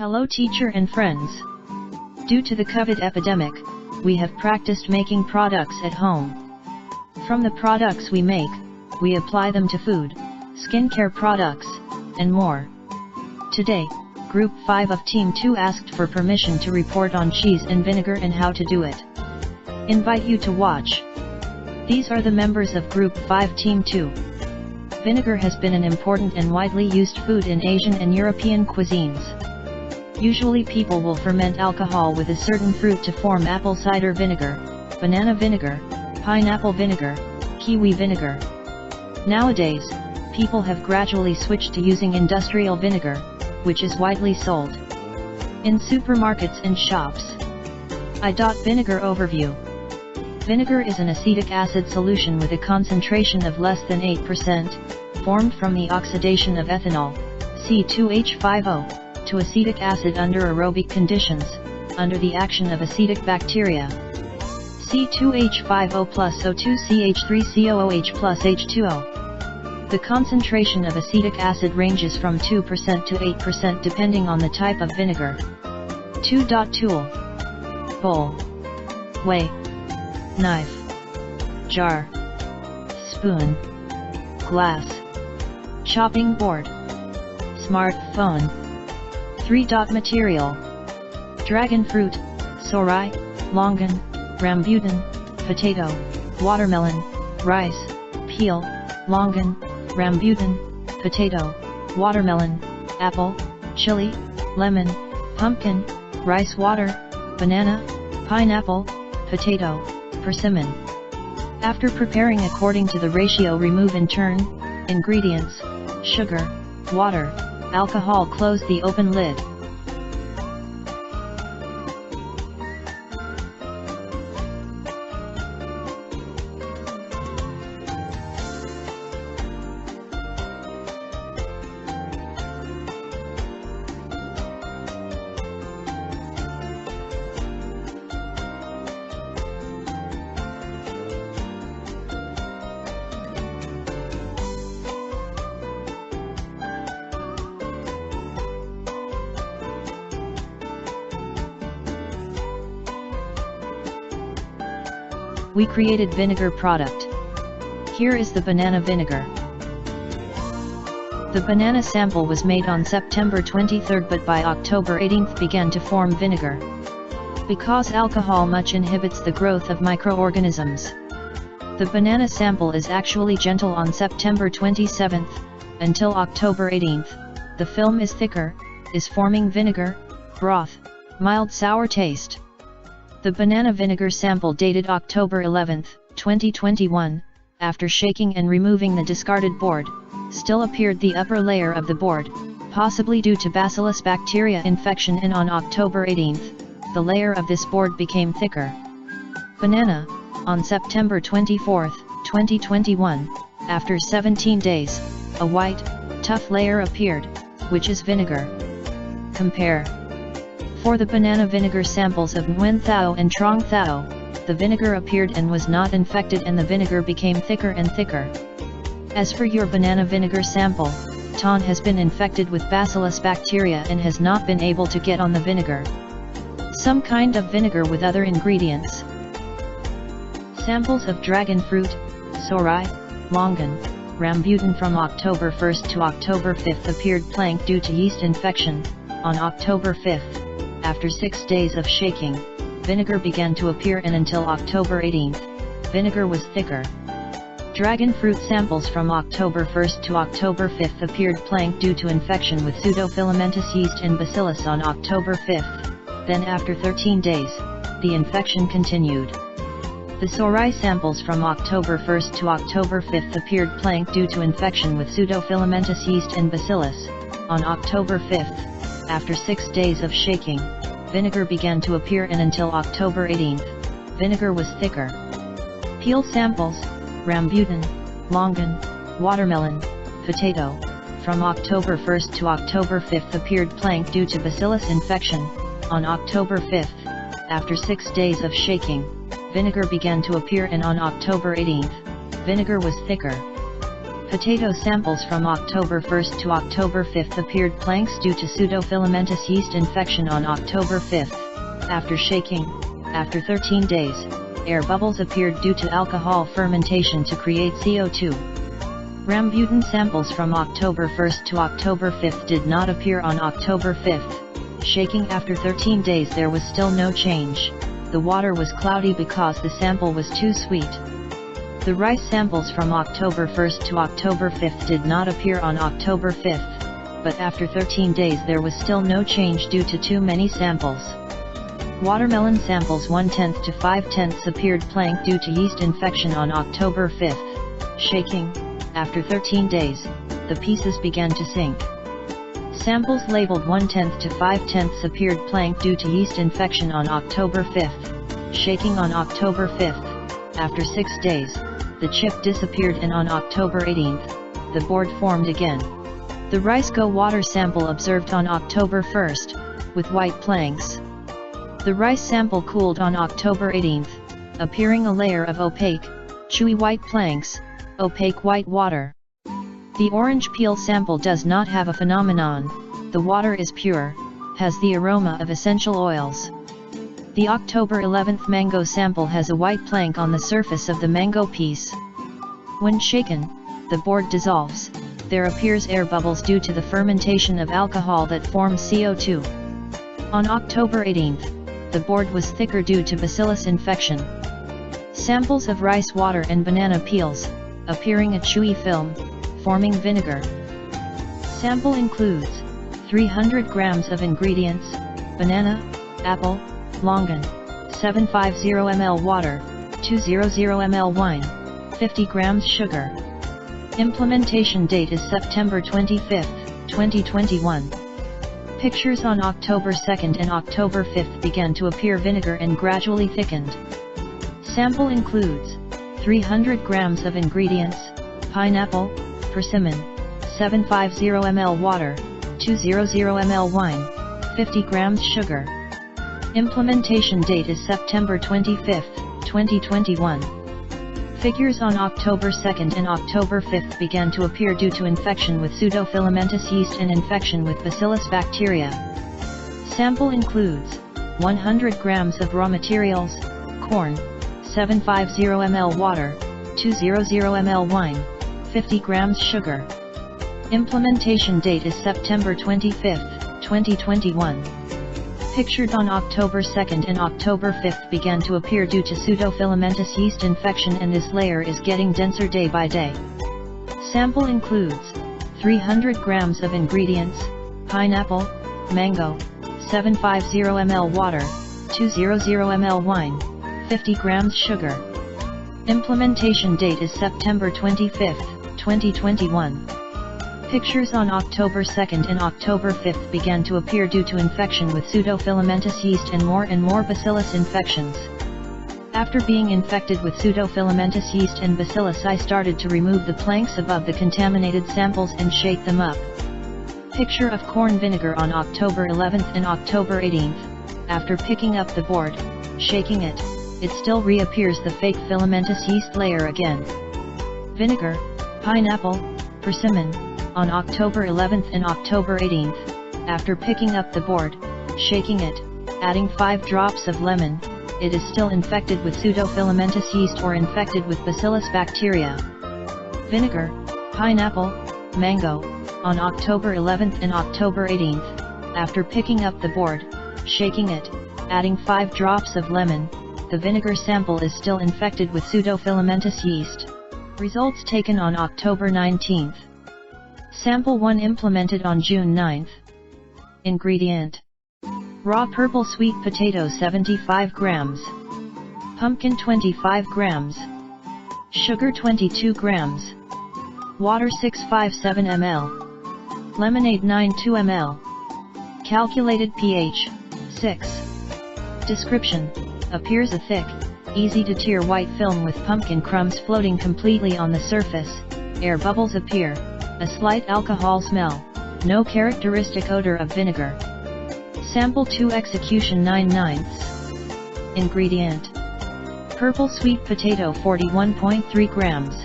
Hello teacher and friends. Due to the COVID epidemic, we have practiced making products at home. From the products we make, we apply them to food, skincare products, and more. Today, Group 5 of Team 2 asked for permission to report on cheese and vinegar and how to do it. Invite you to watch. These are the members of Group 5 Team 2. Vinegar has been an important and widely used food in Asian and European cuisines. Usually people will ferment alcohol with a certain fruit to form apple cider vinegar, banana vinegar, pineapple vinegar, kiwi vinegar. Nowadays, people have gradually switched to using industrial vinegar, which is widely sold in supermarkets and shops. Vinegar overview. Vinegar is an acetic acid solution with a concentration of less than 8%, formed from the oxidation of ethanol, C2H5O, to acetic acid under aerobic conditions, under the action of acetic bacteria. C2H5O plus O2CH3COOH plus H2O. The concentration of acetic acid ranges from 2% to 8% depending on the type of vinegar. Tool. Bowl. Weigh. Knife. Jar. Spoon. Glass. Chopping board. Smartphone. 3. Material. Dragon fruit, sorai, longan, rambutan, potato, watermelon, rice, peel, longan, rambutan, potato, watermelon, apple, chili, lemon, pumpkin, rice water, banana, pineapple, potato, persimmon. After preparing according to the ratio, remove in turn: ingredients, sugar, water, alcohol. Close the open lid. We created vinegar product. Here is the banana vinegar. The banana sample was made on September 23rd, but by October 18th began to form vinegar. Because alcohol much inhibits the growth of microorganisms. The banana sample is actually gentle on September 27th, until October 18th, the film is thicker, is forming vinegar, broth, mild sour taste. The banana vinegar sample dated October 11, 2021, after shaking and removing the discarded board, still appeared the upper layer of the board, possibly due to bacillus bacteria infection, and on October 18, the layer of this board became thicker. Banana, on September 24, 2021, after 17 days, a white, tough layer appeared, which is vinegar. Compare. For the banana vinegar samples of Nguyen Thao and Trong Thao, the vinegar appeared and was not infected, and the vinegar became thicker and thicker. As for your banana vinegar sample, Ton has been infected with bacillus bacteria and has not been able to get on the vinegar. Some kind of vinegar with other ingredients. Samples of dragon fruit, sorai, longan, rambutan from October 1st to October 5th appeared plank due to yeast infection. On October 5th, after 6 days of shaking, vinegar began to appear, and until October 18th, vinegar was thicker. Dragon fruit samples from October 1st to October 5th appeared plank due to infection with pseudofilamentous yeast and bacillus on October 5th, then after 13 days, the infection continued. The sorai samples from October 1st to October 5th appeared plank due to infection with pseudofilamentous yeast and bacillus. On October 5th, after 6 days of shaking, vinegar began to appear, and until October 18th, vinegar was thicker. Peel samples, rambutan, longan, watermelon, potato, from October 1st to October 5th appeared plank due to bacillus infection. On October 5th, after 6 days of shaking, vinegar began to appear, and on October 18th, vinegar was thicker. Potato samples from October 1st to October 5th appeared planks due to pseudofilamentous yeast infection on October 5th. After shaking, after 13 days, air bubbles appeared due to alcohol fermentation to create CO2. Rambutan samples from October 1st to October 5th did not appear on October 5th. Shaking after 13 days there was still no change. The water was cloudy because the sample was too sweet. The rice samples from October 1st to October 5th did not appear on October 5th, but after 13 days there was still no change due to too many samples. Watermelon samples 1/10 to 5/10 appeared plank due to yeast infection on October 5th. Shaking, after 13 days, the pieces began to sink. Samples labeled 1/10 to 5/10 appeared plank due to yeast infection on October 5th. Shaking on October 5th, after 6 days, the chip disappeared and on October 18th, the board formed again. The rice go water sample observed on October 1st, with white planks. The rice sample cooled on October 18th, appearing a layer of opaque, chewy white planks, opaque white water. The orange peel sample does not have a phenomenon, the water is pure, has the aroma of essential oils. The October 11th mango sample has a white plank on the surface of the mango piece. When shaken, the board dissolves, there appears air bubbles due to the fermentation of alcohol that forms CO2. On October 18th, the board was thicker due to bacillus infection. Samples of rice water and banana peels, appearing a chewy film, forming vinegar. Sample includes 300 grams of ingredients: banana, apple, longan, 750 ml water, 200 ml wine, 50 grams sugar. Implementation date is September 25, 2021. Pictures on October 2nd and October 5th began to appear vinegar and gradually thickened. Sample includes 300 grams of ingredients: pineapple, persimmon, 750 ml water, 200 ml wine, 50 grams sugar. Implementation date is September 25, 2021. Figures on October 2nd and October 5th began to appear due to infection with pseudofilamentous yeast and infection with bacillus bacteria. Sample includes 100 grams of raw materials: corn, 750 ml water, 200 ml wine, 50 grams sugar. Implementation date is September 25, 2021. Pictured on October 2nd and October 5th began to appear due to pseudofilamentous yeast infection, and this layer is getting denser day by day. Sample includes 300 grams of ingredients: pineapple, mango, 750 ml water, 200 ml wine, 50 grams sugar. Implementation date is September 25, 2021. Pictures on October 2nd and October 5th began to appear due to infection with pseudofilamentous yeast and more bacillus infections. After being infected with pseudofilamentous yeast and bacillus, I started to remove the planks above the contaminated samples and shake them up. Picture of corn vinegar on October 11th and October 18th. After picking up the board, shaking it, it still reappears the fake filamentous yeast layer again. Vinegar, pineapple, persimmon, on October 11th and October 18th, after picking up the board, shaking it, adding 5 drops of lemon, it is still infected with pseudofilamentous yeast or infected with bacillus bacteria. Vinegar, pineapple, mango, on October 11th and October 18th, after picking up the board, shaking it, adding 5 drops of lemon, the vinegar sample is still infected with pseudofilamentous yeast. Results taken on October 19th. Sample 1 implemented on June 9th. Ingredient: raw purple sweet potato 75 grams, pumpkin 25 grams, sugar 22 grams, water 657 ml, lemonade 92 ml, calculated pH 6. Description: appears a thick, easy to tear white film with pumpkin crumbs floating completely on the surface, air bubbles appear, a slight alcohol smell, no characteristic odor of vinegar. Sample 2 execution 9/9. Ingredient: purple sweet potato 41.3 grams,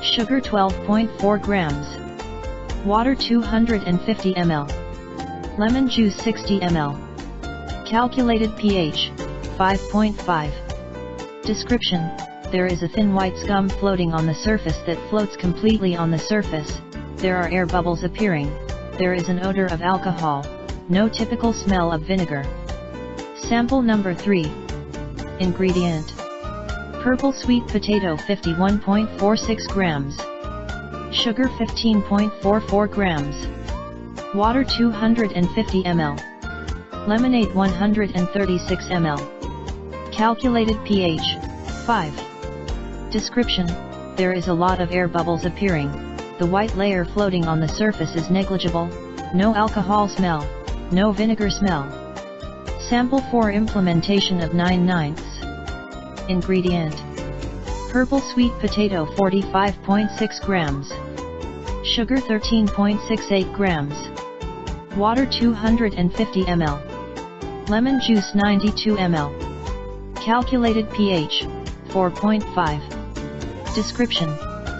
Sugar 12.4 grams. Water 250 ml. Lemon juice 60 ml. Calculated pH 5.5. Description: there is a thin white scum floating on the surface that floats completely on the surface. There are air bubbles appearing. There is an odor of alcohol. No typical smell of vinegar. Sample number 3. Ingredient: purple sweet potato 51.46 grams. Sugar 15.44 grams. Water 250 ml. Lemonade 136 ml. Calculated pH 5. Description: there is a lot of air bubbles appearing. The white layer floating on the surface is negligible. No alcohol smell. No vinegar smell. Sample for implementation of 9/9. Ingredient: purple sweet potato 45.6 grams. Sugar 13.68 grams. Water 250 ml. Lemon juice 92 ml. Calculated pH 4.5. Description: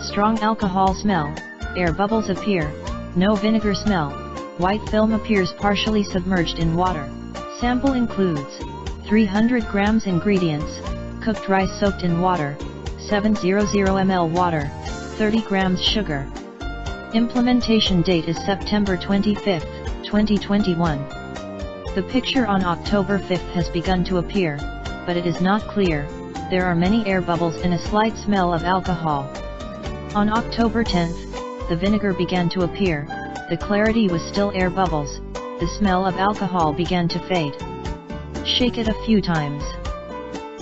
strong alcohol smell. Air bubbles appear. No vinegar smell. White film appears partially submerged in water. Sample includes 300 grams ingredients: cooked rice soaked in water, 700 ml water, 30 grams sugar. Implementation date is September 25, 2021. The picture on October 5 has begun to appear, but it is not clear. There are many air bubbles and a slight smell of alcohol. On October 10, the vinegar began to appear. The clarity was still air bubbles. The smell of alcohol began to fade. Shake it a few times.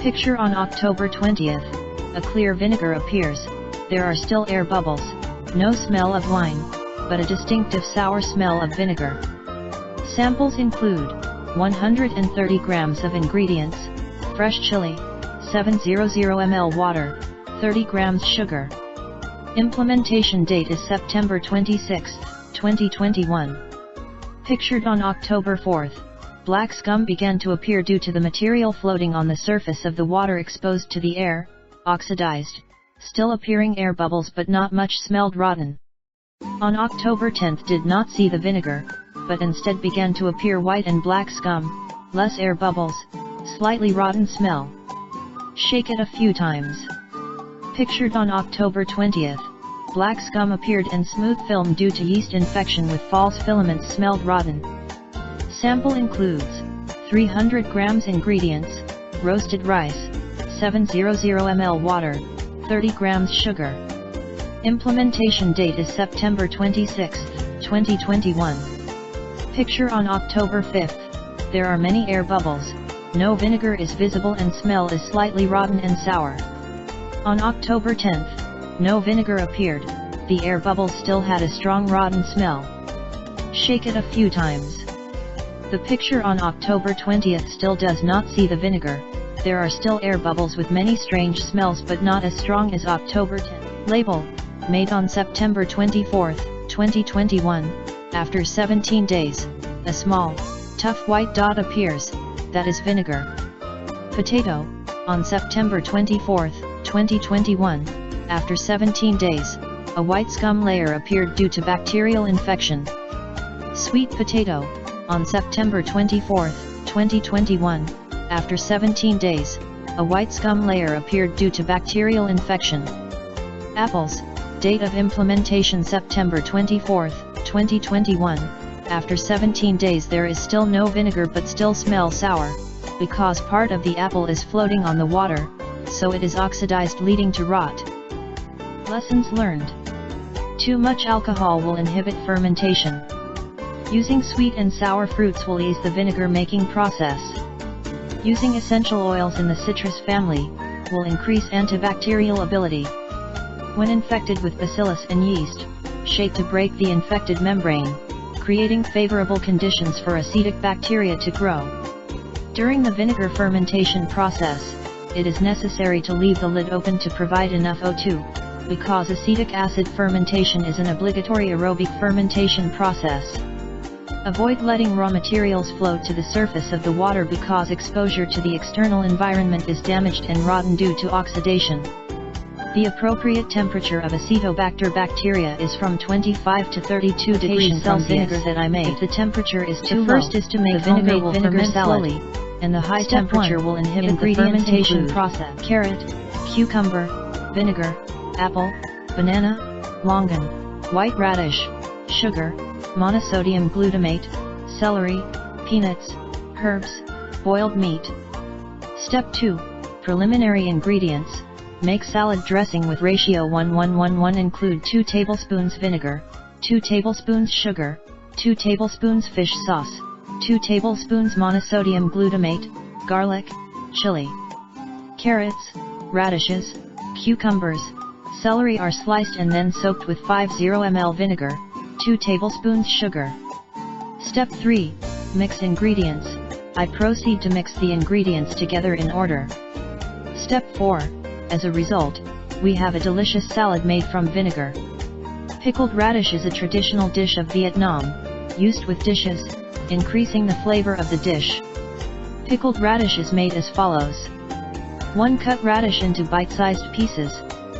Picture on October 20th. A clear vinegar appears. There are still air bubbles. No smell of wine, but a distinctive sour smell of vinegar. Samples include 130 grams of ingredients: fresh chili, 700 ml water, 30 grams sugar. Implementation date is September 26, 2021. Pictured on October 4th, black scum began to appear due to the material floating on the surface of the water exposed to the air, oxidized, still appearing air bubbles but not much smelled rotten. On October 10th did not see the vinegar, but instead began to appear white and black scum, less air bubbles, slightly rotten smell. Shake it a few times. Pictured on October 20th, black scum appeared and smooth film due to yeast infection with false filaments smelled rotten. Sample includes 300 grams ingredients: roasted rice, 700 ml water, 30 grams sugar. Implementation date is September 26, 2021. Picture on October 5th. There are many air bubbles. No vinegar is visible and smell is slightly rotten and sour. On October 10th, no vinegar appeared. The air bubbles still had a strong rotten smell. Shake it a few times. The picture on October 20th still does not see the vinegar. There are still air bubbles with many strange smells but not as strong as October 10th. Label: made on September 24, 2021. After 17 days, a small, tough white dot appears. That is vinegar. Potato: on September 24, 2021. After 17 days, a white scum layer appeared due to bacterial infection. Sweet potato: on September 24, 2021. After 17 days, a white scum layer appeared due to bacterial infection. Apples: date of implementation September 24, 2021. After 17 days there is still no vinegar but still smell sour, because part of the apple is floating on the water, so it is oxidized leading to rot. Lessons learned: too much alcohol will inhibit fermentation. Using sweet and sour fruits will ease the vinegar making process. Using essential oils in the citrus family will increase antibacterial ability. When infected with bacillus and yeast, shake to break the infected membrane, creating favorable conditions for acetic bacteria to grow. During the vinegar fermentation process, it is necessary to leave the lid open to provide enough O2, because acetic acid fermentation is an obligatory aerobic fermentation process. Avoid letting raw materials float to the surface of the water because exposure to the external environment is damaged and rotten due to oxidation. The appropriate temperature of Acetobacter bacteria is from 25 to 32 degrees Celsius. That I made. If the temperature is too low, first is to make the vinegar will ferment slowly, and the high temperature will inhibit the fermentation process. Carrot, cucumber, vinegar, apple, banana, longan, white radish, sugar, monosodium glutamate, celery, peanuts, herbs, boiled meat. Step 2. Preliminary ingredients. Make salad dressing with ratio 1:1:1. Include 2 tablespoons vinegar, 2 tablespoons sugar, 2 tablespoons fish sauce, 2 tablespoons monosodium glutamate, garlic, chili. Carrots, radishes, cucumbers, celery are sliced and then soaked with 50 ml vinegar, 2 tablespoons sugar. Step 3. Mix ingredients. I proceed to mix the ingredients together in order. Step 4. As a result, we have a delicious salad made from vinegar. Pickled radish is a traditional dish of Vietnam, used with dishes, increasing the flavor of the dish. Pickled radish is made as follows. 1. Cut radish into bite-sized pieces,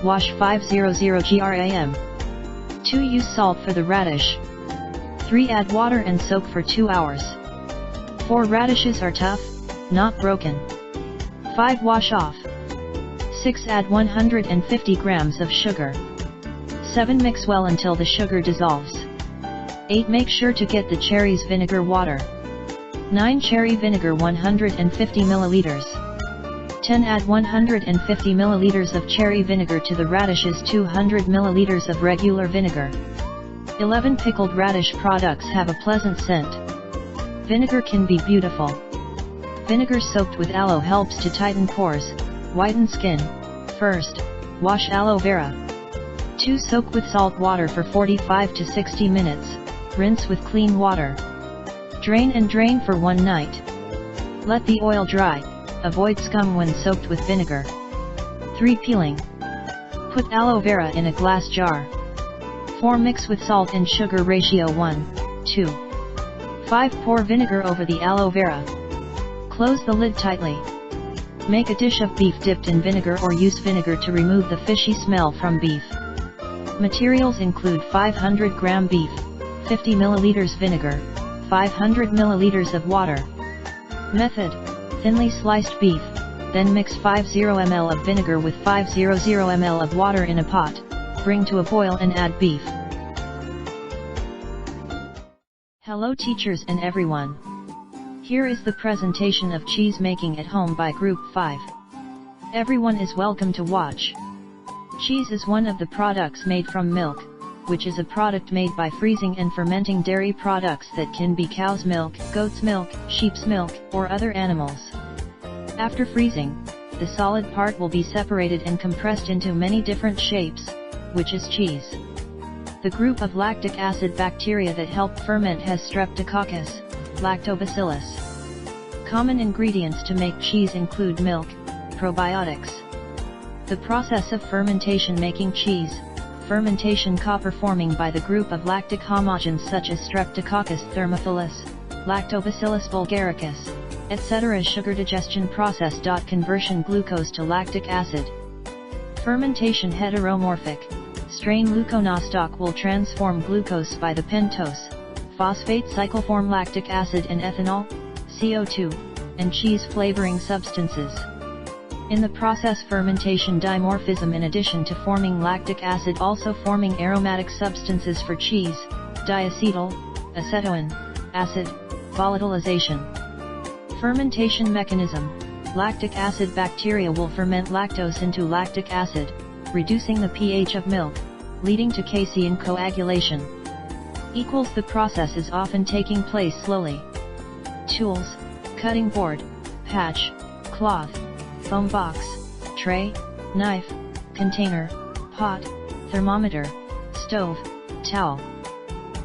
wash 500 gram. 2. Use salt for the radish. 3. Add water and soak for 2 hours. 4. Radishes are tough, not broken. 5. Wash off. 6. Add 150 grams of sugar. 7. Mix well until the sugar dissolves. 8. Make sure to get the cherries vinegar water. 9. Cherry vinegar 150 milliliters. 10. Add 150 milliliters of cherry vinegar to the radishes, 200 milliliters of regular vinegar. 11. Pickled radish products have a pleasant scent. Vinegar can be beautiful. Vinegar soaked with aloe helps to tighten pores, whiten skin. First, wash aloe vera. 2. Soak with salt water for 45 to 60 minutes, rinse with clean water. Drain and drain for 1 night. Let the oil dry, avoid scum when soaked with vinegar. 3. Peeling. Put aloe vera in a glass jar. 4. Mix with salt and sugar ratio 1:2. 5. Pour vinegar over the aloe vera. Close the lid tightly. Make a dish of beef dipped in vinegar or use vinegar to remove the fishy smell from beef. Materials include 500 gram beef, 50 milliliters vinegar, 500 milliliters of water. Method: thinly sliced beef, then mix 50 ml of vinegar with 500 ml of water in a pot, bring to a boil and add beef. Hello teachers and everyone. Here is the presentation of cheese making at home by Group 5. Everyone is welcome to watch. Cheese is one of the products made from milk, which is a product made by freezing and fermenting dairy products that can be cow's milk, goat's milk, sheep's milk, or other animals. After freezing, the solid part will be separated and compressed into many different shapes, which is cheese. The group of lactic acid bacteria that help ferment has Streptococcus, Lactobacillus. Common ingredients to make cheese include milk, probiotics. The process of fermentation making cheese, fermentation co-performing by the group of lactic homogens such as Streptococcus thermophilus, Lactobacillus bulgaricus, etc. Sugar digestion process. Conversion glucose to lactic acid. Fermentation heteromorphic. Strain leuconostoc will transform glucose by the pentose, phosphate cycle form lactic acid and ethanol, CO2, and cheese flavoring substances. In the process fermentation dimorphism, in addition to forming lactic acid, also forming aromatic substances for cheese, diacetyl, acetoin, acid, volatilization. Fermentation mechanism. Lactic acid bacteria will ferment lactose into lactic acid, reducing the pH of milk, leading to casein coagulation. The process is often taking place slowly. Tools: cutting board, patch, cloth, foam box, tray, knife, container, pot, thermometer, stove, towel.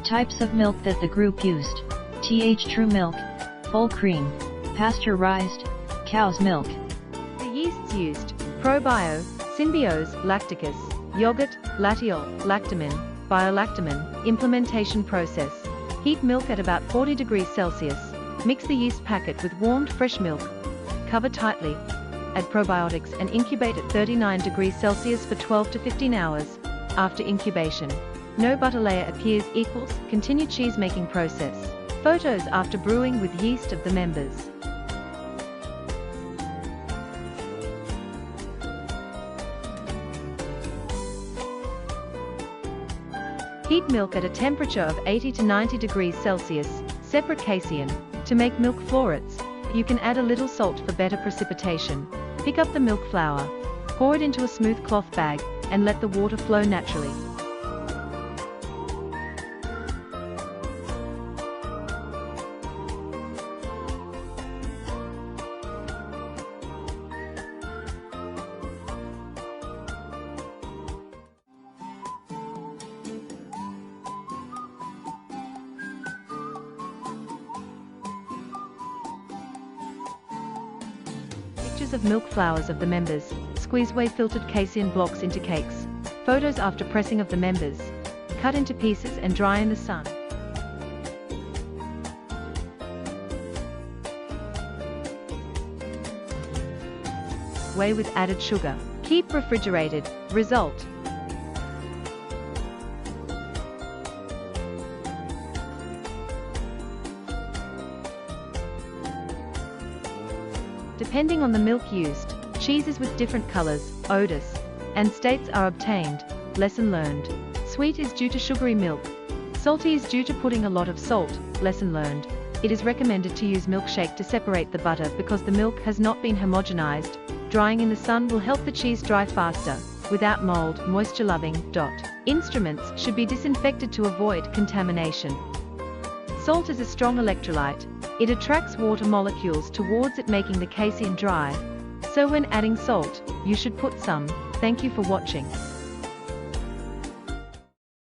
Types of milk that the group used: true milk, full cream, pasteurized, cow's milk. The yeasts used: probio, synbiose, lacticus, yogurt, latiol, lactamin, biolactamin. Implementation process: heat milk at about 40 degrees Celsius, mix the yeast packet with warmed fresh milk, cover tightly, add probiotics and incubate at 39 degrees Celsius for 12 to 15 hours. After incubation, no butter layer appears equals continued cheese making process. Photos after brewing with yeast of the members. Heat milk at a temperature of 80 to 90 degrees Celsius, separate casein. To make milk florets, you can add a little salt for better precipitation. Pick up the milk flour, pour it into a smooth cloth bag, and let the water flow naturally. Pictures of milk flowers of the members. Squeeze whey filtered casein blocks into cakes. Photos after pressing of the members. Cut into pieces and dry in the sun. Whey with added sugar. Keep refrigerated. Result. Depending on the milk used, cheeses with different colors, odors, and states are obtained. Lesson learned. Sweet is due to sugary milk. Salty is due to putting a lot of salt. Lesson learned. It is recommended to use milkshake to separate the butter because the milk has not been homogenized. Drying in the sun will help the cheese dry faster, without mold, moisture-loving. Instruments should be disinfected to avoid contamination. Salt is a strong electrolyte. It attracts water molecules towards it, making the casein dry. So when adding salt, you should put some. Thank you for watching.